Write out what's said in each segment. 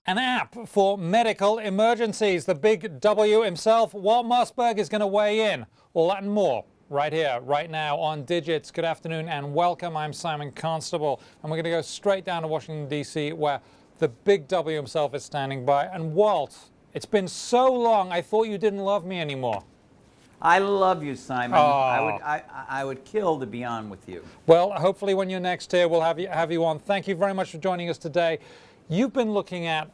An app for medical emergencies. The big W himself, Walt Mossberg, is going to weigh in. All that and more right here, right now on Digits. Good afternoon and welcome. I'm Simon Constable, and we're going to go straight down to Washington, D.C., where the big W himself is standing by. And Walt, it's been so long, I thought you didn't love me anymore. I love you, Simon. Oh. I would kill to be on with you. Well, hopefully when you're next here, we'll have you on. Thank you very much for joining us today. You've been looking at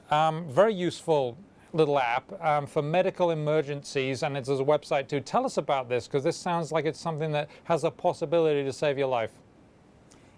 very useful little app for medical emergencies, and it's a website too. Tell us about this, because this sounds like it's something that has a possibility to save your life.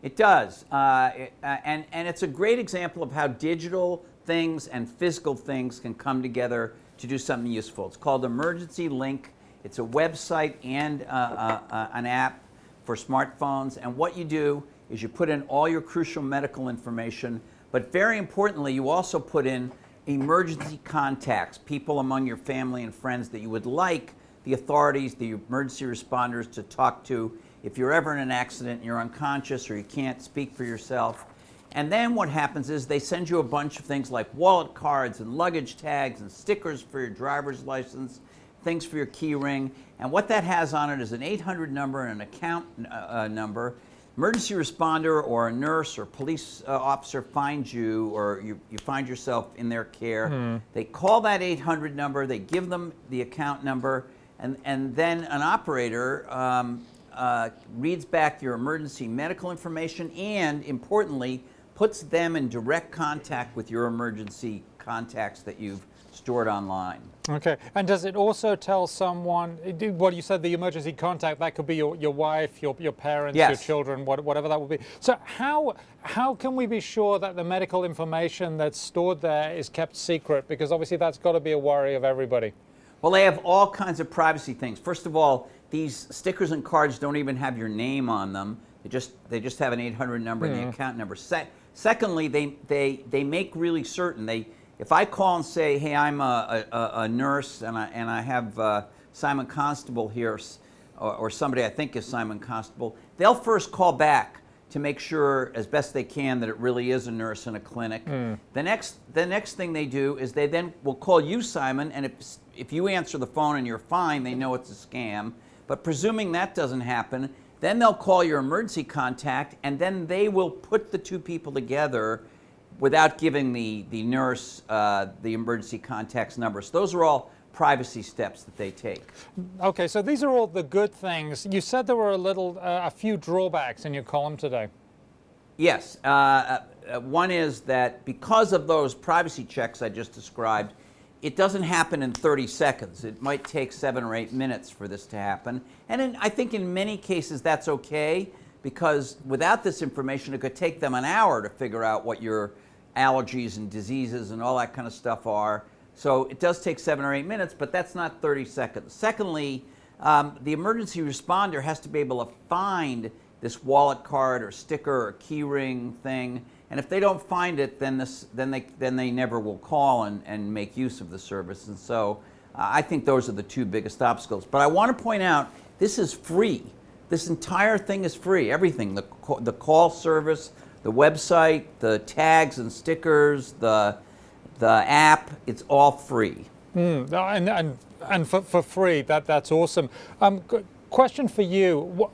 It does, and it's a great example of how digital things and physical things can come together to do something useful. It's called EmergencyLink. It's a website and an app for smartphones, and what you do is you put in all your crucial medical information, but very importantly, you also put in emergency contacts, people among your family and friends that you would like the authorities, the emergency responders to talk to if you're ever in an accident and you're unconscious or you can't speak for yourself. And then what happens is they send you a bunch of things like wallet cards and luggage tags and stickers for your driver's license, things for your key ring, and what that has on it is an 800 number and an account number. Emergency responder or a nurse or police officer finds you, or you find yourself in their care. They call that 800 number, they give them the account number, and then an operator reads back your emergency medical information and, importantly, puts them in direct contact with your emergency contacts that you've stored online. Okay, and does it also tell someone, well, you said the emergency contact, that could be your wife, your parents, yes, your children, whatever that would be. So how can we be sure that the medical information that's stored there is kept secret? Because obviously that's got to be a worry of everybody. Well, they have all kinds of privacy things. First of all, these stickers and cards don't even have your name on them. They just have an 800 number and the account number. Secondly, they make really certain, if I call and say, hey, I'm a nurse and I have Simon Constable here, or somebody I think is Simon Constable, they'll first call back to make sure as best they can that it really is a nurse in a clinic. The next thing they do is they then will call you, Simon, and if you answer the phone and you're fine, they know it's a scam. But presuming that doesn't happen, then they'll call your emergency contact, and then they will put the two people together without giving the nurse the emergency contact's number. So those are all privacy steps that they take. Okay, so these are all the good things. You said there were a few drawbacks in your column today. Yes, one is that because of those privacy checks I just described, it doesn't happen in 30 seconds. It might take 7 or 8 minutes for this to happen. And I think in many cases that's okay, because without this information, it could take them an hour to figure out what your allergies and diseases and all that kind of stuff are. So it does take 7 or 8 minutes, but that's not 30 seconds. Secondly, the emergency responder has to be able to find this wallet card or sticker or key ring thing, and if they don't find it, then they never will call and make use of the service. And so I think those are the two biggest obstacles. But I want to point out, this is free. This entire thing is free. Everything, the call service, the website, the tags and stickers, the app, it's all free. And for free, that's awesome. Question for you: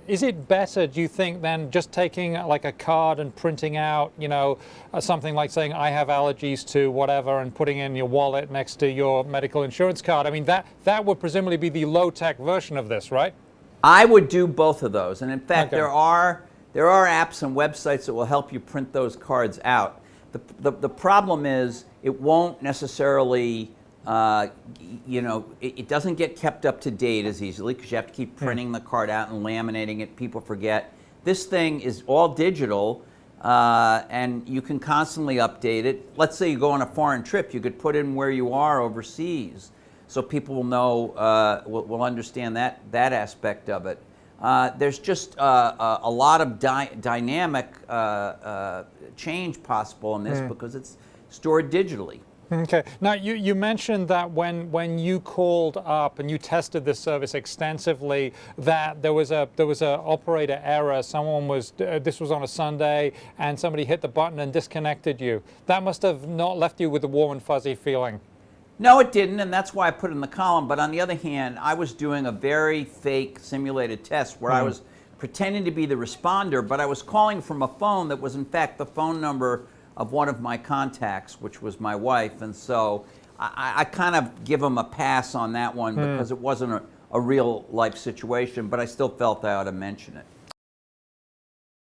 is it better, do you think, than just taking like a card and printing out, something like saying I have allergies to whatever, and putting in your wallet next to your medical insurance card? I mean, that would presumably be the low-tech version of this, right? I would do both of those, and in fact, okay, there are apps and websites that will help you print those cards out. The problem is it won't necessarily, it doesn't get kept up to date as easily because you have to keep printing the card out and laminating it. People forget. This thing is all digital, and you can constantly update it. Let's say you go on a foreign trip, you could put in where you are overseas, so people will know, will understand that aspect of it. There's just a lot of dynamic change possible in this because it's stored digitally. Okay. Now, you mentioned that when you called up and you tested this service extensively, that there was a operator error. Someone was this was on a Sunday, and somebody hit the button and disconnected you. That must have not left you with a warm and fuzzy feeling. No, it didn't, and that's why I put it in the column. But on the other hand, I was doing a very fake simulated test where I was pretending to be the responder, but I was calling from a phone that was in fact the phone number of one of my contacts, which was my wife. And so I kind of give them a pass on that one because it wasn't a real life situation, but I still felt I ought to mention it.